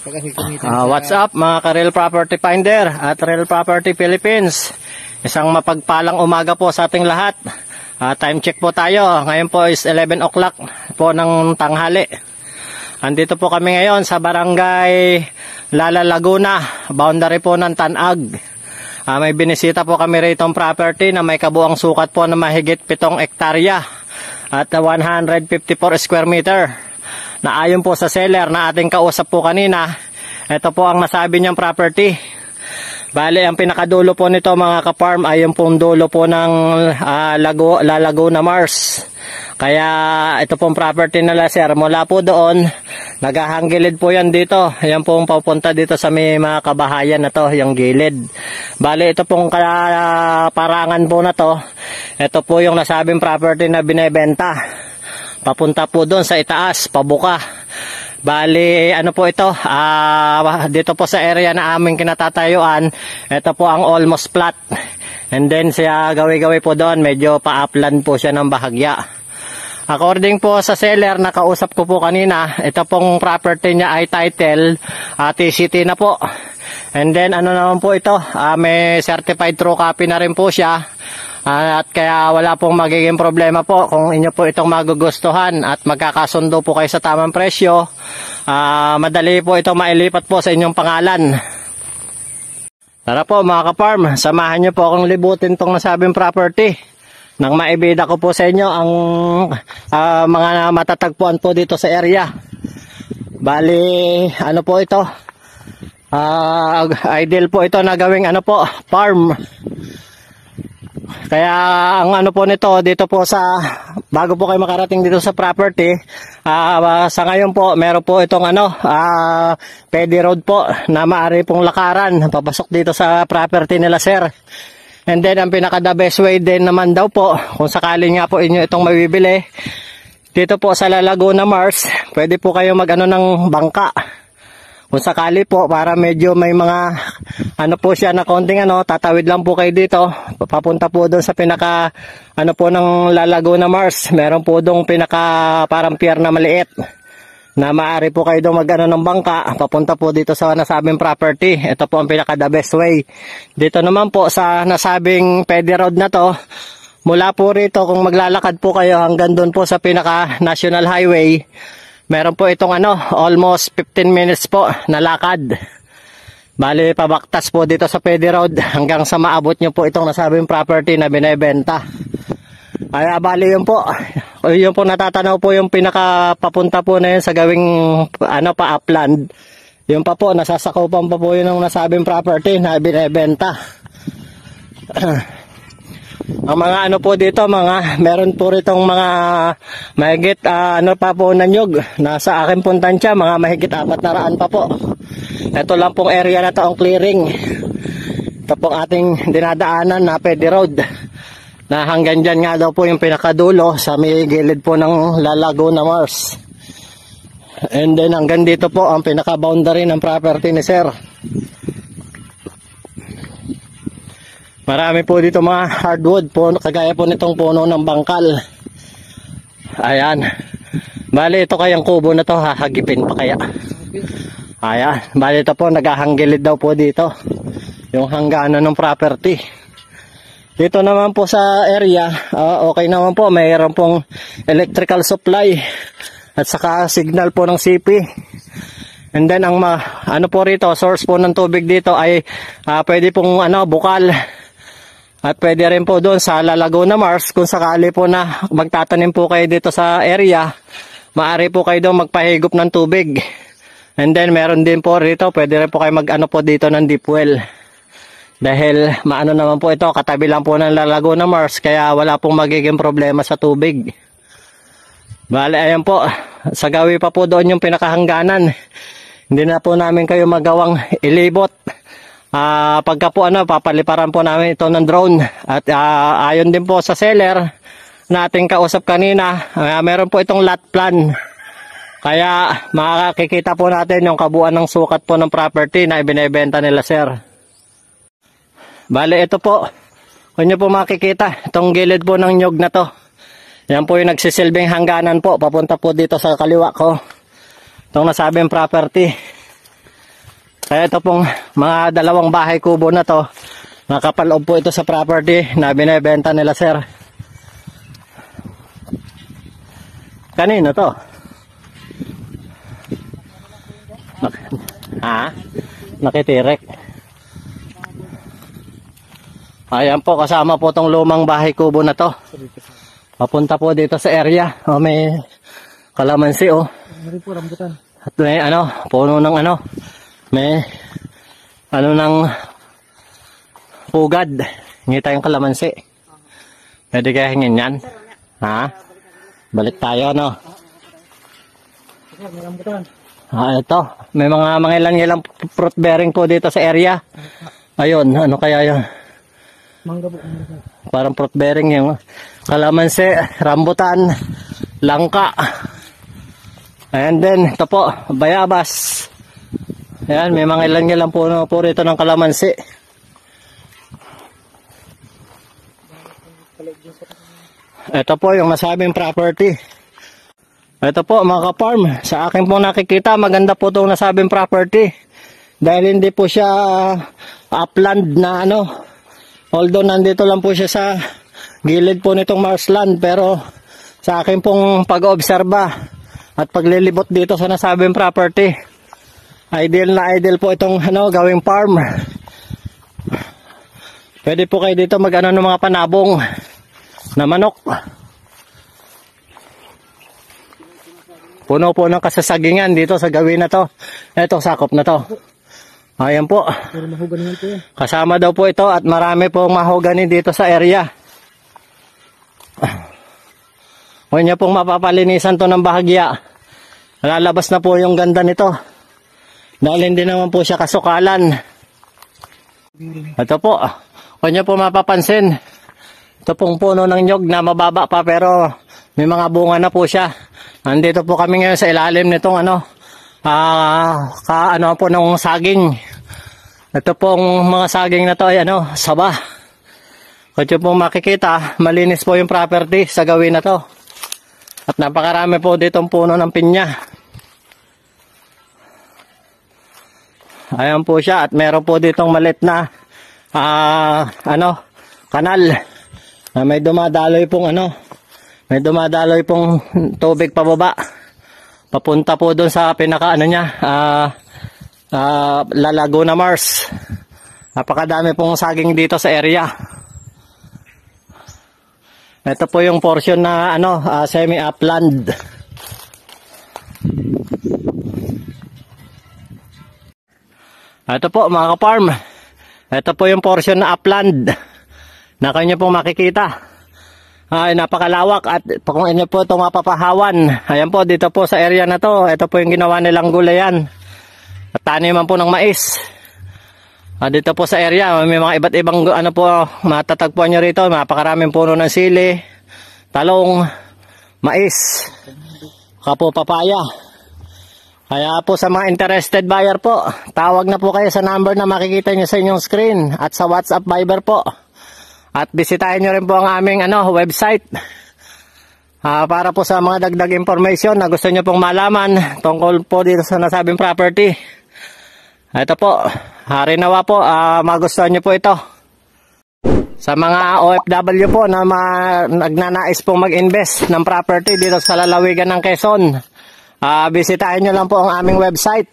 What's up mga ka-Real Property Finder at Real Property Philippines. Isang mapagpalang umaga po sa ating lahat. Time check po tayo. Ngayon po is 11 o'clock po ng tanghali. Andito po kami ngayon sa Barangay Lala Laguna, boundary po ng Tanag. May binisita po kami rito ng property na may kabuang sukat po na mahigit 7 hektarya at 154 square meter. Na ayon po sa seller na ating kausap po kanina, ito po ang nasabi niyang property. Bale, ang pinakadulo po nito mga ka-farm ay yung pong dulo po ng Laguna Mars. Kaya ito pong property nila sir, mula po doon, naghahanggilid po yan dito. Yan pong papunta dito sa may mga kabahayan na to, yung gilid. Bale, ito pong parangan po na to, ito po yung nasabing property na binebenta. Papunta po doon sa itaas, pabuka. Bali, ano po ito? Dito po sa area na aming kinatatayuan, ito po ang almost flat. And then siya gawi-gawi po doon, medyo pa-upland po siya ng bahagya. According po sa seller na kausap ko po kanina, ito pong property niya ay title TCT na po. And then ano naman po ito, may certified true copy na rin po siya. At kaya wala pong magiging problema po kung inyo po itong magugustuhan at magkakasundo po kayo sa tamang presyo. Madali po itong mailipat po sa inyong pangalan. Tara po mga ka-farm, samahan nyo po akong libutin itong nasabing property. Nang maibida ko po sa inyo ang mga matatagpuan po dito sa area. Bali, ano po ito? Ideal po ito na gawing ano po, farm. Kaya ang ano po nito dito po sa bago po kayo makarating dito sa property, sa ngayon po meron po itong pedy road po na maaari pong lakaran papasok dito sa property nila sir. And then ang pinaka the best way din naman daw po kung sakali nga po inyo itong mabibili dito po sa Laguna Mars, pwede po kayo mag-ano ng bangka. Kung sakali po, para medyo may mga ano po siya na konting tatawid lang po kayo dito. Papunta po doon sa pinaka po ng Laguna Mars. Meron po doon pinaka parang pier na maliit. Na maaari po kayo doon mag-ano ng bangka. Papunta po dito sa nasabing property. Ito po ang pinaka the best way. Dito naman po sa nasabing pedy road na to. Mula po rito kung maglalakad po kayo hanggang doon po sa pinaka national highway. Meron po itong almost 15 minutes po na lakad. Bali, pabaktas po dito sa pedy road hanggang sa maabot nyo po itong nasabing property na binebenta. Kaya bali yun po. Yun po natatanaw po yung pinakapapunta po na yun sa gawing pa-upland. Yun pa po, nasasakupan pa po yun ng nasabing property na binebenta. Ang mga po dito, meron po ritong mga mahigit pa po na nyug. Nasa akin pong tansya, mga mahigit 400 pa po. Ito lang pong area na to ang clearing. Ito pong ating dinadaanan na pedy road. Na hanggang dyan nga daw po yung pinakadulo sa may gilid po ng Laguna Mars. And then hanggang dito po ang pinaka-boundary ng property ni sir. Marami po dito mga hardwood po, kagaya po nitong puno ng bangkal. Ayan. Bali ito kayang kubo na to, hahagipin pa kaya. Ayan. Bali ito po, naghahanggilid daw po dito. Yung hangganan ng property. Dito naman po sa area, okay naman po, mayroon pong electrical supply. At saka signal po ng CP. And then ang po rito, source po ng tubig dito ay pwede pong bukal. At pwede rin po doon sa Laguna Mars, kung sakali po na magtatanim po kayo dito sa area, maaari po kayo doon magpahigop ng tubig. And then meron din po rito, pwede rin po kayo po dito ng deep well. Dahil naman po ito, katabi lang po ng Laguna Mars, kaya wala pong magiging problema sa tubig. Bale, ayan po, sa gawi pa po doon yung pinakahangganan. Hindi na po namin kayo magawang ilibot. Pagka po papaliparan po namin ito ng drone. At ayon din po sa seller na ating kausap kanina, meron po itong lot plan. Kaya makikita po natin yung kabuuan ng sukat po ng property na ibinebenta nila sir. Bale ito po, kung nyo po makikita, itong gilid po ng nyug na to. Yan po yung nagsisilbing hangganan po, papunta po dito sa kaliwa ko. Itong nasabing property. Kaya ito pong mga 2 bahay kubo na to, nakapaloob po ito sa property na binebenta nila sir. Kanino to? Nakitirek. Ayan po, kasama po tong lumang bahay kubo na to. Papunta po dito sa area. May kalamansi At may puno ng may ng pugad. Hingi tayong kalamansi. Pwede kaya hingin yan? Balik tayo, ito. May mga ilang fruit bearing po dito sa area. Ayun, ano kaya yun? Mangga po. Parang fruit bearing yung kalamansi, rambutan, langka. Ayan din, ito po, bayabas. Ayan, may mga ilang puno po rito ng kalamansi. Ito po yung nasabing property. Ito po mga ka-farm, sa akin po nakikita, maganda po itong nasabing property. Dahil hindi po siya upland na although nandito lang po siya sa gilid po nitong marshland, pero sa akin pong pag-oobserba at paglilibot dito sa nasabing property, ideal na ideal po itong gawing farm. Pwede po kayo dito ng mga panabong na manok. Puno po ng kasasagingan dito sa gawin na to. Ito, sakop na to. Ayan po. Kasama daw po ito at marami pong mahogani dito sa area. Huwag niya pong mapapalinisan to ng bahagya. Lalabas na po yung ganda nito. Dahil hindi naman po siya kasukalan. Ito po. Huwag niya po mapapansin. Ito pong puno ng nyog na mababa pa pero may mga bunga na po siya. Andito po kami ngayon sa ilalim nitong po ng saging. Ito pong mga saging na to ay saba. Kung nyo pong makikita, malinis po yung property sa gawin na to. At napakarami po ditong puno ng pinya. Ayan po siya at meron po ditong malit na kanal na may dumadaloy pong tubig pababa. Papunta po doon sa pinaka La Laguna Mars. Napakadami pong saging dito sa area. Ito po yung portion na semi-upland. Ito po mga ka-farm. Ito po yung portion na upland na kanyo pong makikita. Ay, napakalawak at kung inyo po itong mapapahawan. Ayan po, dito po sa area na to. Ito po yung ginawa nilang gulayan. At taniman po ng mais. Dito po sa area, may mga iba't ibang matatagpuan nyo rito. Napakaraming puno ng sili, talong, mais, kapo papaya. Kaya po sa mga interested buyer po, tawag na po kayo sa number na makikita nyo sa inyong screen at sa WhatsApp Viber po. At bisitahin nyo rin po ang aming website. Para po sa mga dagdag information na gusto nyo pong malaman tungkol po dito sa nasabing property. Ito po, harinawa po, magustuhan nyo po ito. Sa mga OFW po na nagnanais pong mag-invest ng property dito sa lalawigan ng Quezon, bisitahin nyo lang po ang aming website.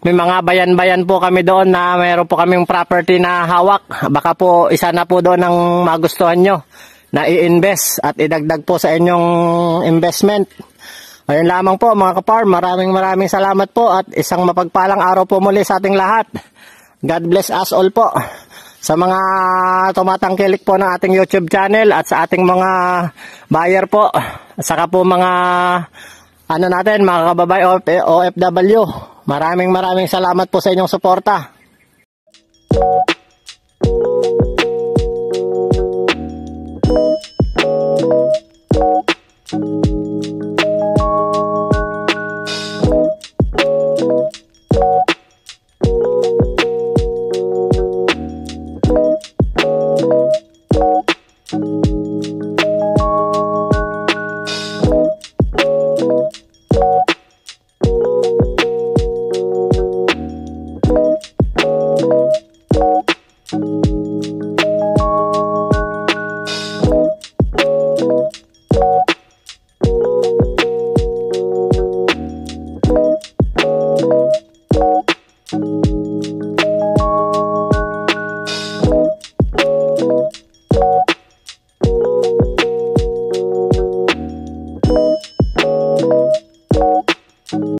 May mga bayan-bayan po kami doon na mayroon po kaming property na hawak. Baka po isa na po doon ang magustuhan nyo na i-invest at idagdag po sa inyong investment. Ayun lamang po mga ka-farm, maraming salamat po at isang mapagpalang araw po muli sa ating lahat. God bless us all po. Sa mga tumatangkilik po ng ating YouTube channel at sa ating mga buyer po, at saka po mga mga kababay OFW, maraming salamat po sa inyong suporta.